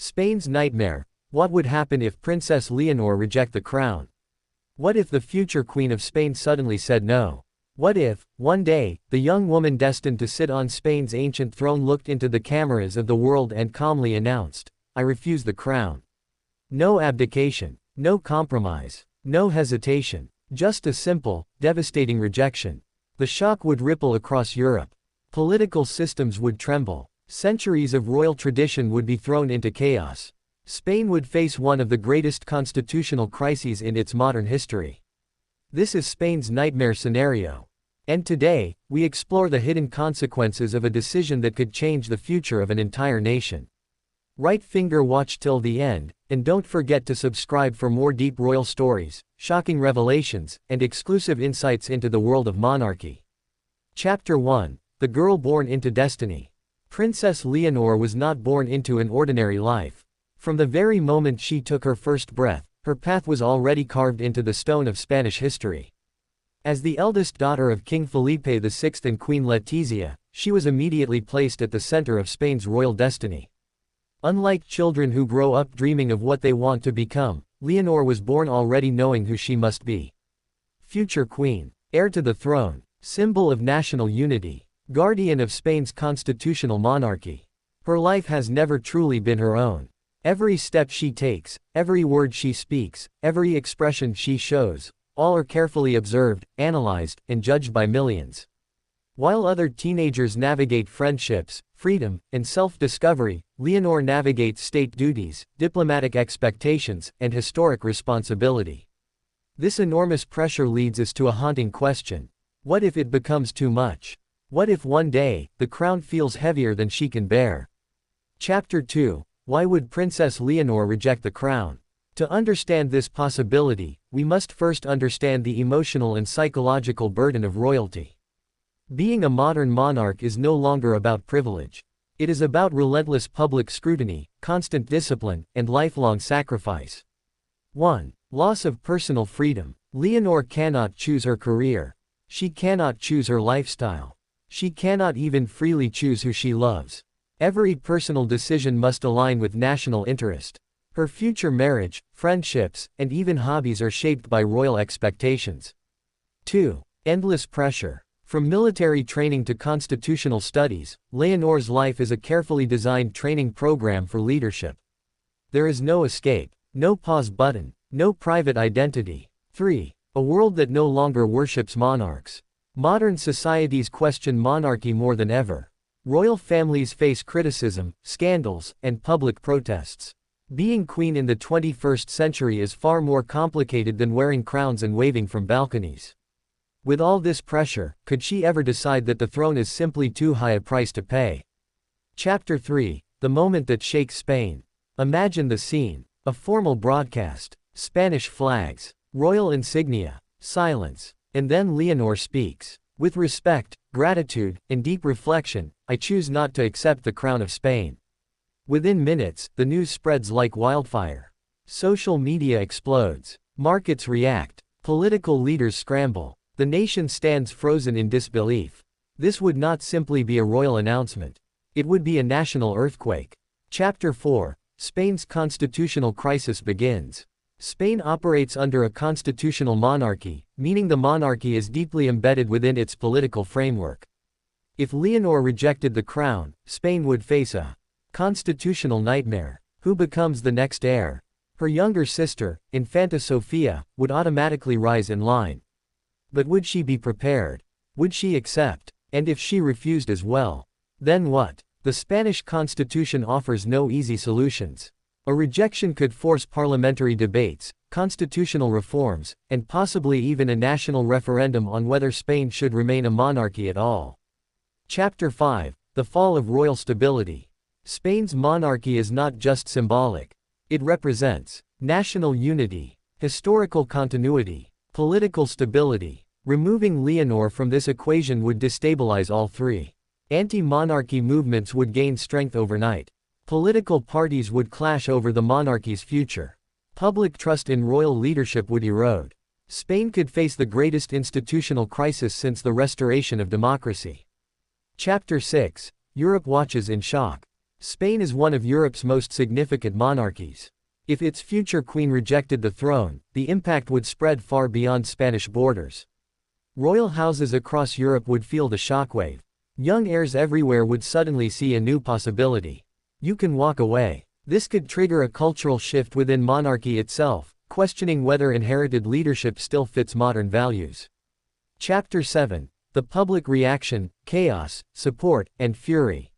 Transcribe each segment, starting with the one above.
Spain's nightmare. What would happen if Princess Leonor reject the crown? What if the future Queen of Spain suddenly said no? What if, one day, the young woman destined to sit on Spain's ancient throne looked into the cameras of the world and calmly announced, "I refuse the crown." No abdication, no compromise, no hesitation, just a simple, devastating rejection. The shock would ripple across Europe. Political systems would tremble. Centuries of royal tradition would be thrown into chaos. Spain would face one of the greatest constitutional crises in its modern history. This is Spain's nightmare scenario. And today, we explore the hidden consequences of a decision that could change the future of an entire nation. Right finger watch till the end, and don't forget to subscribe for more deep royal stories, shocking revelations, and exclusive insights into the world of monarchy. Chapter 1. The Girl Born into Destiny. Princess Leonor was not born into an ordinary life. From the very moment she took her first breath, her path was already carved into the stone of Spanish history. As the eldest daughter of King Felipe VI and Queen Letizia, she was immediately placed at the center of Spain's royal destiny. Unlike children who grow up dreaming of what they want to become, Leonor was born already knowing who she must be. Future queen, heir to the throne, symbol of national unity, guardian of Spain's constitutional monarchy. Her life has never truly been her own. Every step she takes, every word she speaks, every expression she shows, all are carefully observed, analyzed, and judged by millions. While other teenagers navigate friendships, freedom, and self-discovery, Leonor navigates state duties, diplomatic expectations, and historic responsibility. This enormous pressure leads us to a haunting question. What if it becomes too much? What if one day, the crown feels heavier than she can bear? Chapter 2. Why would Princess Leonor reject the crown? To understand this possibility, we must first understand the emotional and psychological burden of royalty. Being a modern monarch is no longer about privilege. It is about relentless public scrutiny, constant discipline, and lifelong sacrifice. 1. Loss of personal freedom. Leonor cannot choose her career. She cannot choose her lifestyle. She cannot even freely choose who she loves. Every personal decision must align with national interest. Her future marriage, friendships, and even hobbies are shaped by royal expectations. 2. Endless pressure. From military training to constitutional studies, Leonor's life is a carefully designed training program for leadership. There is no escape, no pause button, no private identity. 3. A world that no longer worships monarchs. Modern societies question monarchy more than ever. Royal families face criticism, scandals, and public protests. Being queen in the 21st century is far more complicated than wearing crowns and waving from balconies. With all this pressure, could she ever decide that the throne is simply too high a price to pay? Chapter 3. The moment that shakes Spain. Imagine the scene. A formal broadcast. Spanish flags. Royal insignia. Silence. And then Leonor speaks. With respect, gratitude, and deep reflection, I choose not to accept the crown of Spain. Within minutes, the news spreads like wildfire. Social media explodes. Markets react. Political leaders scramble. The nation stands frozen in disbelief. This would not simply be a royal announcement. It would be a national earthquake. Chapter 4. Spain's constitutional crisis begins. Spain operates under a constitutional monarchy, meaning the monarchy is deeply embedded within its political framework. If Leonor rejected the crown, Spain would face a constitutional nightmare. Who becomes the next heir? Her younger sister, Infanta Sofia, would automatically rise in line. But would she be prepared? Would she accept? And if she refused as well? Then what? The Spanish constitution offers no easy solutions. A rejection could force parliamentary debates, constitutional reforms, and possibly even a national referendum on whether Spain should remain a monarchy at all. Chapter 5. The Fall of Royal Stability. Spain's monarchy is not just symbolic. It represents national unity, historical continuity, political stability. Removing Leonor from this equation would destabilize all three. Anti-monarchy movements would gain strength overnight. Political parties would clash over the monarchy's future. Public trust in royal leadership would erode. Spain could face the greatest institutional crisis since the restoration of democracy. Chapter 6. Europe watches in shock. Spain is one of Europe's most significant monarchies. If its future queen rejected the throne, the impact would spread far beyond Spanish borders. Royal houses across Europe would feel the shockwave. Young heirs everywhere would suddenly see a new possibility. You can walk away. This could trigger a cultural shift within monarchy itself, questioning whether inherited leadership still fits modern values. Chapter 7. The public reaction, chaos, support, and fury.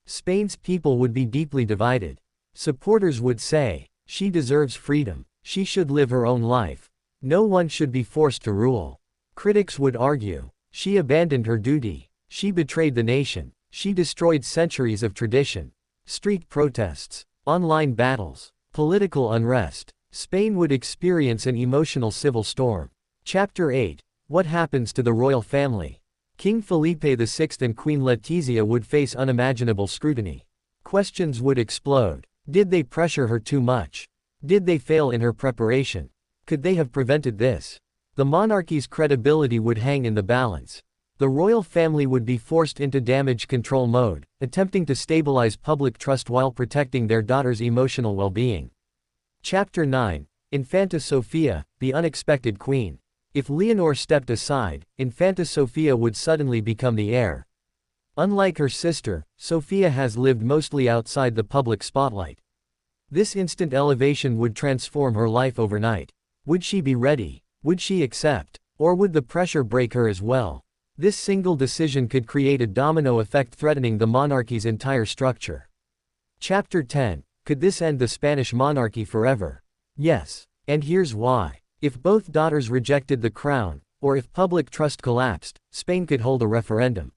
Spain's people would be deeply divided. Supporters would say, "She deserves freedom. She should live her own life. No one should be forced to rule." Critics would argue, "She abandoned her duty. She betrayed the nation. She destroyed centuries of tradition." Street protests, online battles, political unrest. Spain would experience an emotional civil storm. Chapter 8. What happens to the royal family? King Felipe VI and Queen Letizia would face unimaginable scrutiny. Questions would explode. Did they pressure her too much? Did they fail in her preparation? Could they have prevented this? The monarchy's credibility would hang in the balance. The royal family would be forced into damage control mode, attempting to stabilize public trust while protecting their daughter's emotional well-being. Chapter 9. Infanta Sofia, the unexpected queen. If Leonor stepped aside, Infanta Sofia would suddenly become the heir. Unlike her sister, Sofia has lived mostly outside the public spotlight. This instant elevation would transform her life overnight. Would she be ready? Would she accept? Or would the pressure break her as well? This single decision could create a domino effect threatening the monarchy's entire structure. Chapter 10. Could this end the Spanish monarchy forever? Yes. And here's why. If both daughters rejected the crown, or if public trust collapsed, Spain could hold a referendum.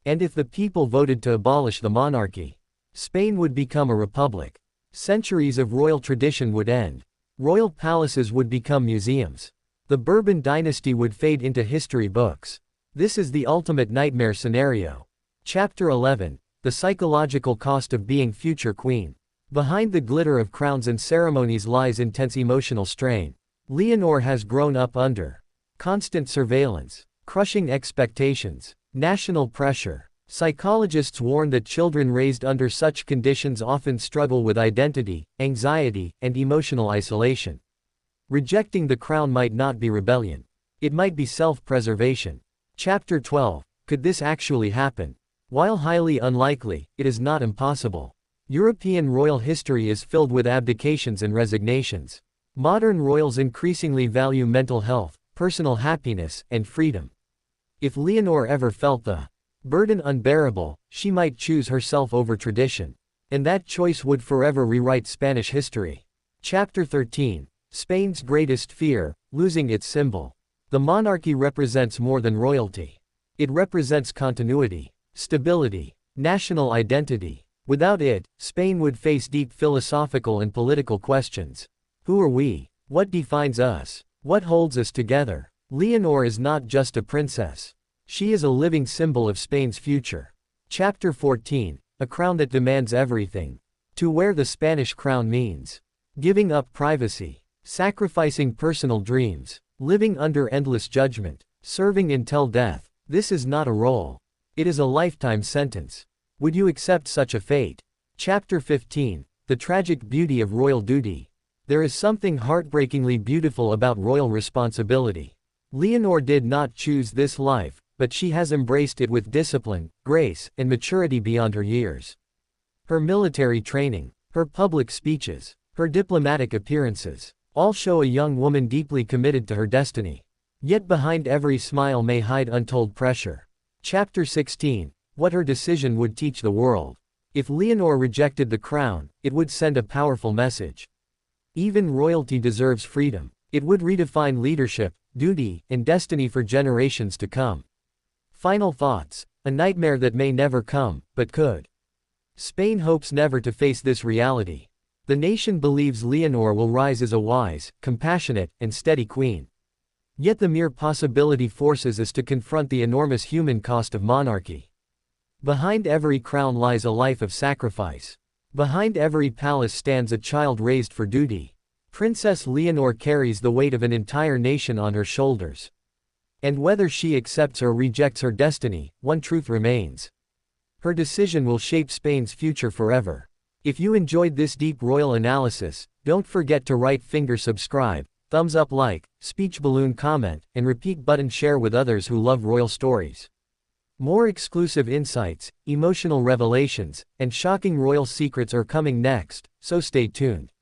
And if the people voted to abolish the monarchy, Spain would become a republic. Centuries of royal tradition would end. Royal palaces would become museums. The Bourbon dynasty would fade into history books. This is the ultimate nightmare scenario. Chapter 11. The psychological cost of being future queen. Behind the glitter of crowns and ceremonies lies intense emotional strain. Leonor has grown up under constant surveillance, crushing expectations, national pressure. Psychologists warn that children raised under such conditions often struggle with identity, anxiety, and emotional isolation. Rejecting the crown might not be rebellion. It might be self-preservation. Chapter 12. Could this actually happen? While highly unlikely, it is not impossible. European royal history is filled with abdications and resignations. Modern royals increasingly value mental health, personal happiness, and freedom. If Leonor ever felt the burden unbearable, she might choose herself over tradition. And that choice would forever rewrite Spanish history. Chapter 13. Spain's greatest fear, losing its symbol. The monarchy represents more than royalty. It represents continuity, stability, national identity. Without it, Spain would face deep philosophical and political questions. Who are we? What defines us? What holds us together? Leonor is not just a princess. She is a living symbol of Spain's future. Chapter 14. A crown that demands everything. To wear the Spanish crown means giving up privacy, sacrificing personal dreams, living under endless judgment, serving until death. This is not a role. It is a lifetime sentence. Would you accept such a fate? Chapter 15. The tragic beauty of royal duty. There is something heartbreakingly beautiful about royal responsibility. Leonor did not choose this life, but she has embraced it with discipline, grace, and maturity beyond her years. Her military training, her public speeches, her diplomatic appearances, all show a young woman deeply committed to her destiny. Yet behind every smile may hide untold pressure. Chapter 16. What her decision would teach the world. If Leonor rejected the crown, it would send a powerful message. Even royalty deserves freedom. It would redefine leadership, duty, and destiny for generations to come. Final thoughts. A nightmare that may never come, but could. Spain hopes never to face this reality. The nation believes Leonor will rise as a wise, compassionate, and steady queen. Yet the mere possibility forces us to confront the enormous human cost of monarchy. Behind every crown lies a life of sacrifice. Behind every palace stands a child raised for duty. Princess Leonor carries the weight of an entire nation on her shoulders. And whether she accepts or rejects her destiny, one truth remains. Her decision will shape Spain's future forever. If you enjoyed this deep royal analysis, don't forget to right finger subscribe, thumbs up like, speech balloon comment, and repeat button share with others who love royal stories. More exclusive insights, emotional revelations, and shocking royal secrets are coming next, so stay tuned.